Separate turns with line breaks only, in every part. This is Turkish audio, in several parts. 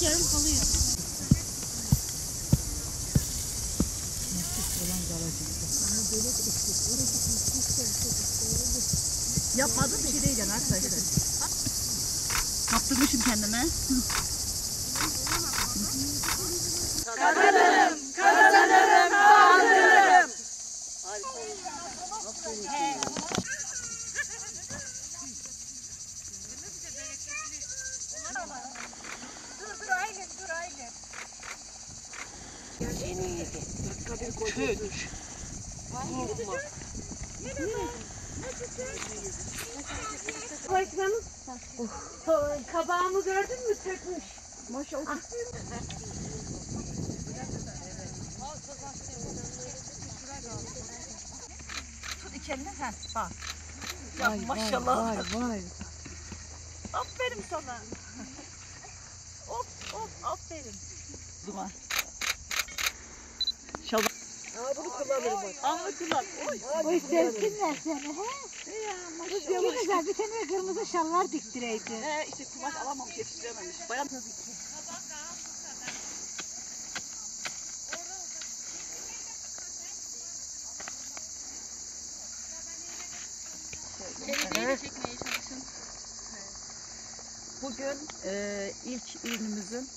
yarım kalıyor.
Yapmadığım bir şey değil yani arkadaşlar. Kaptırmışım kendime.
Kazanırım, kazanırım, kazanırım. Dur Aylin, dur Aylin. En iyiydi. Kök. Korkma. Başkanım. Kabağımı gördün mü? Sökmüş. Maşallah.
Tut içeline sen bak. Ya vay, maşallah. Vay. Aferin sana. Of aferin. Zuma. İnşallah. Bunu kullanırım bak. Ama kullan.
Oy sevsinler seni he. Ne güzel bir tane kırmızı şalvar diktireydi.
İşte kumaş alamamış, yetiştirememiş. Bayan tabii ki. Bugün ilk ürünümüzün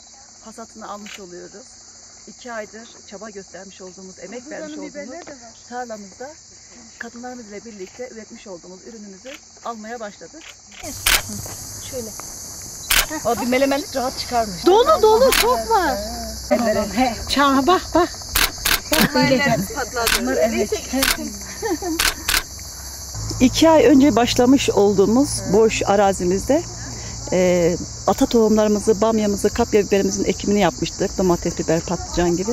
hasatını almış oluyoruz. 2 aydır çaba göstermiş olduğumuz, emek vermiş olduğumuz tarlamızda kadınlarımızla birlikte üretmiş olduğumuz ürünümüzü almaya başladık. Şöyle. O bir melemenlik rahat çıkarmış.
Dolu çok var. Çağ bak.
Bunlar emek. 2 ay önce başlamış olduğumuz boş arazimizde ata tohumlarımızı, bamyamızı, kapya biberimizin ekimini yapmıştık. Domates, biber, patlıcan gibi.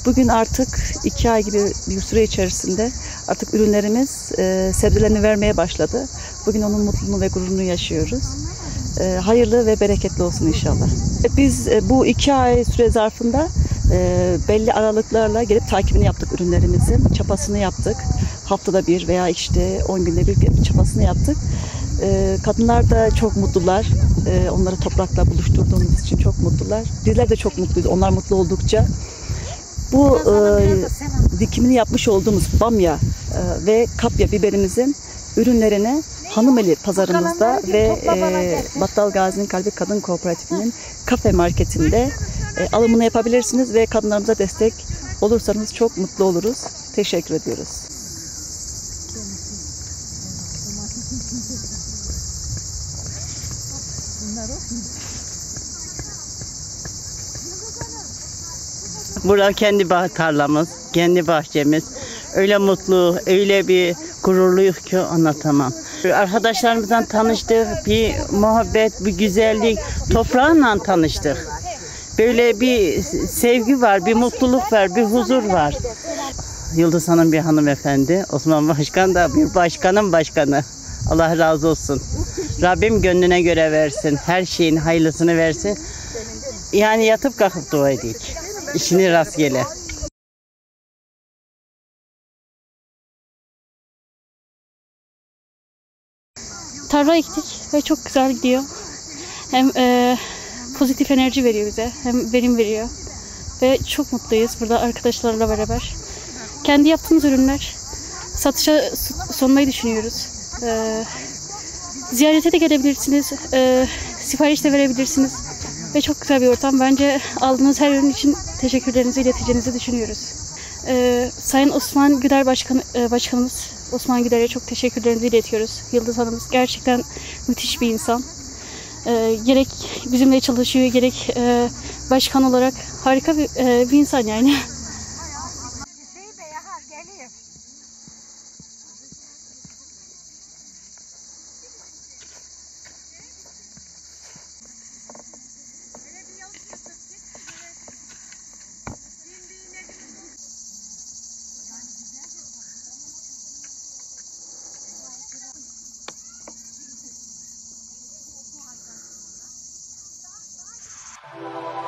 Bugün artık 2 ay gibi bir süre içerisinde artık ürünlerimiz sebzelerini vermeye başladı. Bugün onun mutluluğunu ve gururunu yaşıyoruz. Hayırlı ve bereketli olsun inşallah. Biz bu 2 ay süre zarfında belli aralıklarla gelip takibini yaptık ürünlerimizin. Çapasını yaptık. Haftada bir veya işte 10 günde bir çapasını yaptık. Kadınlar da çok mutlular. Onları toprakla buluşturduğumuz için çok mutlular. Bizler de çok mutluyuz. Onlar mutlu oldukça. Bu dikimini yapmış olduğumuz bamya ve kapya biberimizin ürünlerini Hanımeli pazarımızda ve Battal Gazi'nin Kalbi Kadın Kooperatifi'nin kafe marketinde alımını yapabilirsiniz ve kadınlarımıza destek olursanız çok mutlu oluruz. Teşekkür ediyoruz.
Burası kendi tarlamız, kendi bahçemiz. Öyle mutlu, öyle bir gururluyuz ki anlatamam. Arkadaşlarımızla tanıştık, bir muhabbet, bir güzellik, toprağınla tanıştık. Böyle bir sevgi var, bir mutluluk var, bir huzur var. Yıldız Hanım bir hanımefendi, Osman Başkan da bir başkanın başkanı. Allah razı olsun. Rabbim gönlüne göre versin, her şeyin hayırlısını versin. Yani yatıp kalkıp dua edik. İşini rastgele.
Tarla ektik ve çok güzel gidiyor. Hem pozitif enerji veriyor bize, hem verim veriyor. Ve çok mutluyuz burada arkadaşlarla beraber. Kendi yaptığımız ürünler satışa sunmayı düşünüyoruz. Ziyarete de gelebilirsiniz, sipariş de verebilirsiniz. Ve çok güzel bir ortam. Bence aldığınız her ürün için teşekkürlerinizi ileteceğinizi düşünüyoruz. Sayın Osman Güder Başkanımız Osman Güder'e çok teşekkürlerimizi iletiyoruz. Yıldız Hanım'ız gerçekten müthiş bir insan. Gerek bizimle çalışıyor, gerek başkan olarak harika bir insan yani.
Thank you.